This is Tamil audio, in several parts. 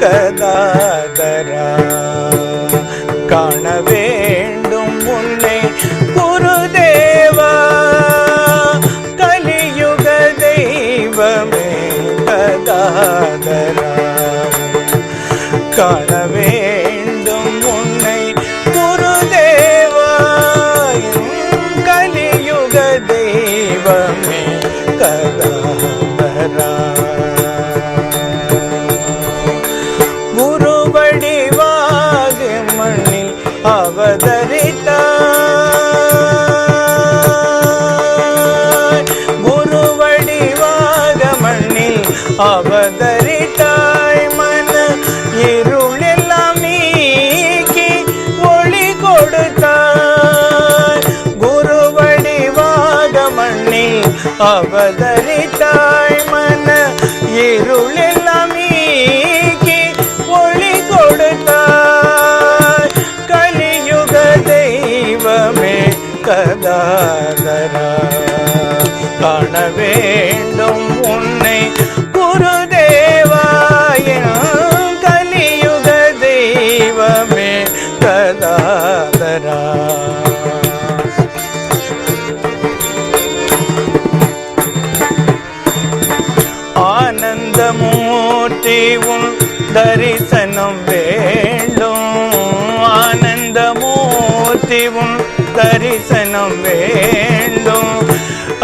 கதாதரா. காண வேண்டும் உன்னை குருதேவா, கலியுக தெய்வமே கதாதரா. காண வேண்டும் உன்னை குருதேவா, கலியுக தெய்வமே கதாதரா. குருவடிவாக மண்ணில் அவதரித்தாய், குருவடிவாக மண்ணில் அவதரித்தாய். மன இருளெல்லாம் நீக்கி ஒளி கொடுத்தாய். குருவடிவாக மண்ணில் அவதரித்தாய். மன இருளெல்லாம் நீக்கி ஒளி கொடுத்தாய். கலியுக தெய்வமே கதாதரா. காண வேண்டும் உன்னை குருதேவா, கலியுக தெய்வமே கதாதரா. ஆனந்தமூர்த்தி உன் தரிசனம் வேண்டும், ஆனந்தமூர்த்தி உன் தரிசனம் வேண்டும்.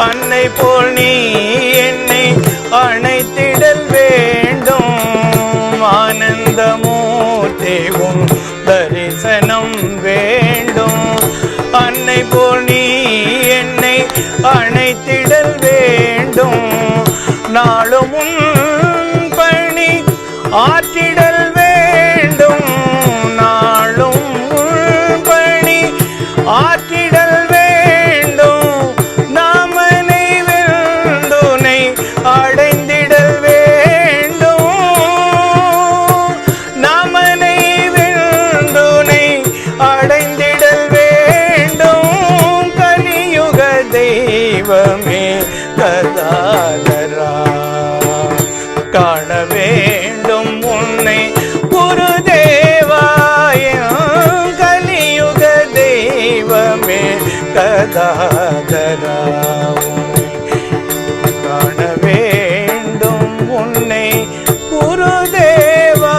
அன்னை போல் நீ என்னை அணைத்திடல் வேண்டும். ஆனந்தமூர்த்தி உன் தரிசனம் வேண்டும். அன்னை போல் நீ என்னை அணைத்திடல் வேண்டும். நாளும் உன் பணி ஆற்றிடல் வேண்டும். நாளும் உன் பணி ஆற்றிடல் வேண்டும். நாமனை வெல்துனை அடைந்திடல் வேண்டும். நாமனை வெல்துனை அடைந்திடல் வேண்டும். கலியுக தெய்வமே கதாதரா. காண வேண்டும் உன்னை குருதேவா, கலியுக தெய்வமே கதாதரா. காண வேண்டும் உன்னை குருதேவா.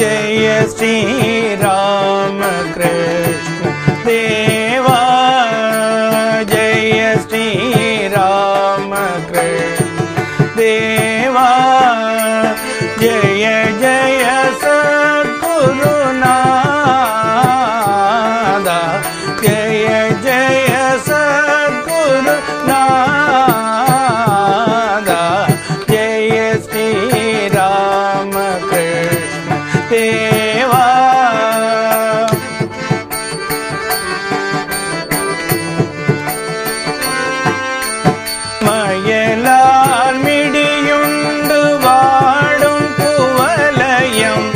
जय श्री राम कृष्ण देवा, जय श्री राम कृष्ण देवा. जय जय सद्गुरुनादा, जय जय सद्गुरुनादा. जय श्री राम कृष्ण देवा. மயலால் மிடியுண்டு வாடும் குவலயம்,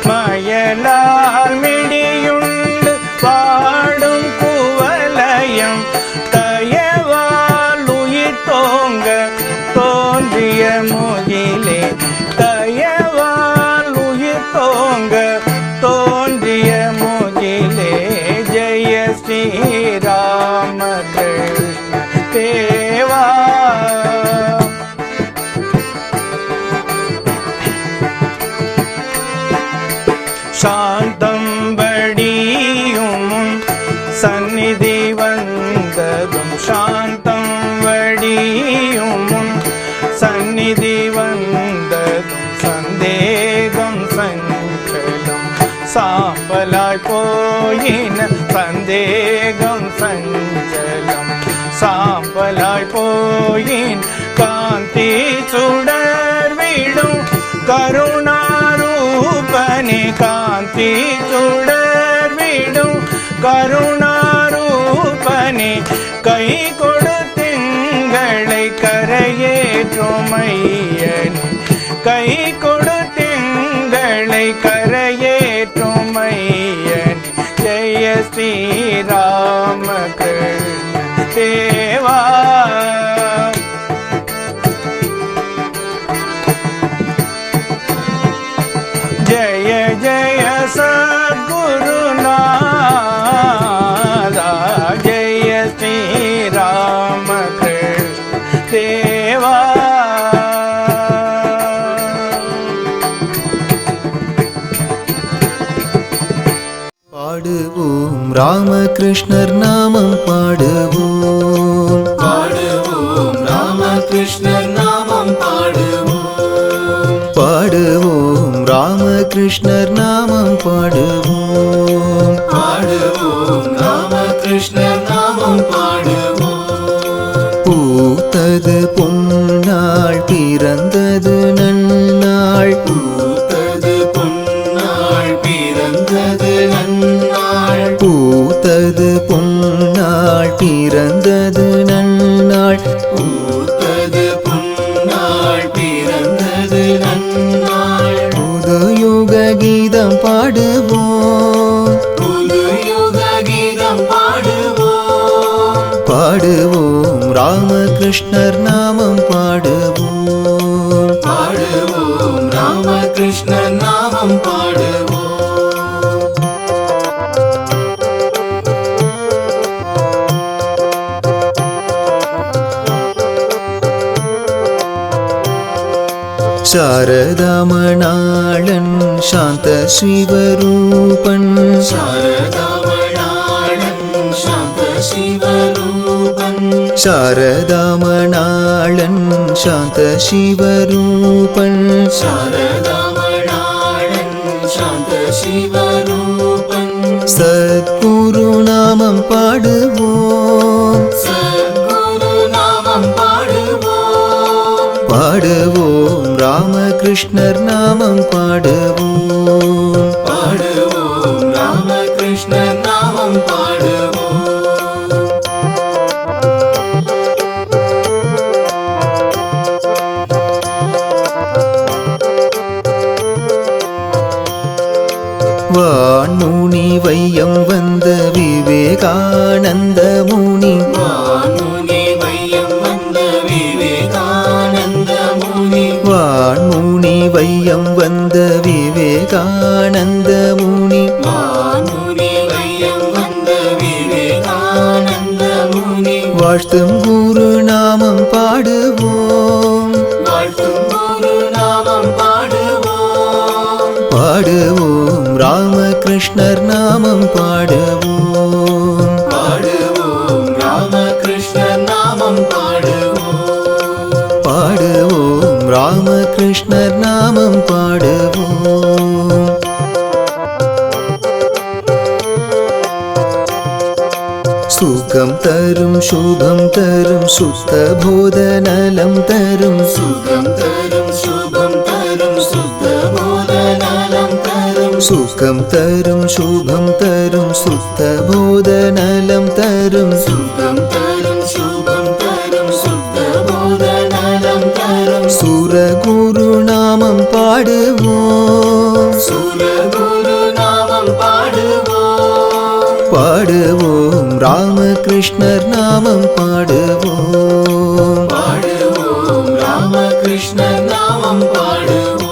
மயலால் மிடியுண்டு வாடும் குவலயம். தயவால் உயிர் தோங்க தோன்றிய முகிலே, தயவால் உயிர் தோங்க தோன்றிய முகிலே. ஜெய ஸ்ரீ ராம கிருஷ்ண தேவா. சாந்தம் வடியும் சந்நிதி வந்ததும், சாந்தம் வடியும் சந்நிதி வந்ததும். சந்தேகம் சஞ்சலம் சாம்பலாய் போயின, சந்தேகம் சஞ்சலம் சாம்பலாய் போயின். காந்தி சுடர் விடும் கருணாரூபனே, காந்தி சுடர் விடும் கருணாரூபனே. கை கொடுத்திங்களை கரையேற்ற ஐயனே கை கொடுத்தெங்களை கரையேற்றும் ஐயனே ஜெய ஸ்ரீராம கிருஷ்ண தேவா जय जय सद्गुरुनाथा जय श्री राम कृष्ण देवा பாடுவோம் ராமகிருஷ்ணர் நாமம் பாடுவோம் பாடுவோம் ராமகிருஷ்ணர் நாமம் பாடுவோம் பாடுவோம் ராமகிருஷ்ணர் நாமம் பாடுவோம் பாடுவோம் ராமகிருஷ்ணர் நாமம் பாடுவோம் பூத்தது பொன்னாள் பிறந்தது நன்னாள் பூத்தது பொன்னாள் பிறந்தது நன்னாள் பூத்தது பொன்னாள் பிறந்தது நன்னாள் பூத்தது பொன்னாள் பிறந்தது நன்னாள் புது யுக கீதம் பாடுவோம் புது யுக கீதம் பாடுவோம் பாடுவோம் ராமகிருஷ்ணர் நாமம் பாடுவோம் பாடுவோம் ராமகிருஷ்ணர் நாமம் பாடுவோம் शारदामणाळन् शान्त शिवरूपन् शारदामणाळन् शान्त शिवरूपन् शारदामणाळन् शान्त शिवरूपन् शारदामणाळन् शान्त शिवरूपन् सद्गुरुनामं पाडुवोम् सद्गुरुनामं पाडुवोम् பாடுவோம் ராமகிருஷ்ணர் நாமம் பாடுவோம் பாடுவோம் ராமகிருஷ்ணர் நாமம் பாடுவோம் வான்முனி வையம் வந்த விவேகானந்த முனி வான்முனி வையம் வந்த விவேகானந்த முனி வான்முனி வையம் வந்த விவேகானந்த முனி வான்முனி வையம் வந்த விவேகானந்த முனி வாழ்த்தும் குரு நாமம் பாடுவோம் வாழ்த்தும் குரு நாமம் பாடுவோம் பாடுவோம் ராமகிருஷ்ணர் நாமம் பாடுவோம் பாடுவோம் ராமகிருஷ்ணர் நாமம் பாடுவோம் பாடுவோம் ராமகிருஷ்ணர் நாமம் பாடுவோம் சுகம் தரும் சுபம் தரும் சுத்த போத நலம் தரும் சுகம் தரும் சுபம் தரும் சுத்த போத நலம் தரும் சுகம் தரும் சுபம் தரும் சுத்த போத நலம் தரும் சுகம் தரும் சுபம் தரும் சுத்த போத நலம் தரும் சுரகுரு நாமம் பாடுவோம் சுரகுரு நாமம் பாடுவோம் பாடுவோம் ராமகிருஷ்ணர் நாமம் பாடுவோம் பாடுவோம் ராமகிருஷ்ணர் நாமம் பாடுவோம்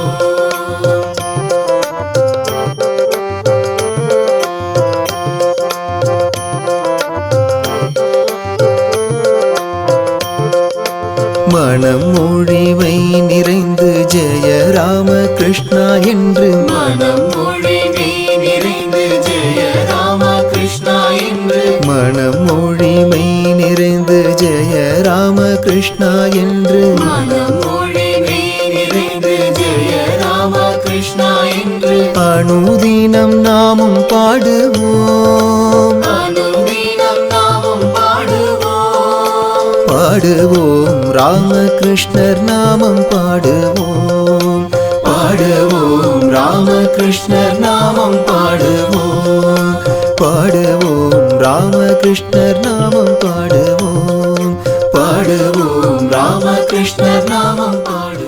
மனம் மொழிவை நிறைந்து ஜெய ராமகிருஷ்ணா என்று மனம் மொழிவை நிறைந்து ஜெய ராமகிருஷ்ணா என்று மனம் மொழிமை நிறைந்து ஜெய ராமகிருஷ்ணா என்று மனம் மொழிமை நிறைந்து ஜெய ராமகிருஷ்ணா என்று அனுதினம் நாமும் பாடுவோம் அனுதினம் நாமும் பாடுவோம் பாடுவோம் ராமகிருஷ்ணர் நாமம் பாடுவோம் பாடுவோம் ராமகிருஷ்ணர் நாமம் பாடுவோம் பாடுவோம் ராமகிருஷ்ணர் நாமம் பாடுவோம் பாடுவோம் ராம கிருஷ்ணர் நாமம் பாடு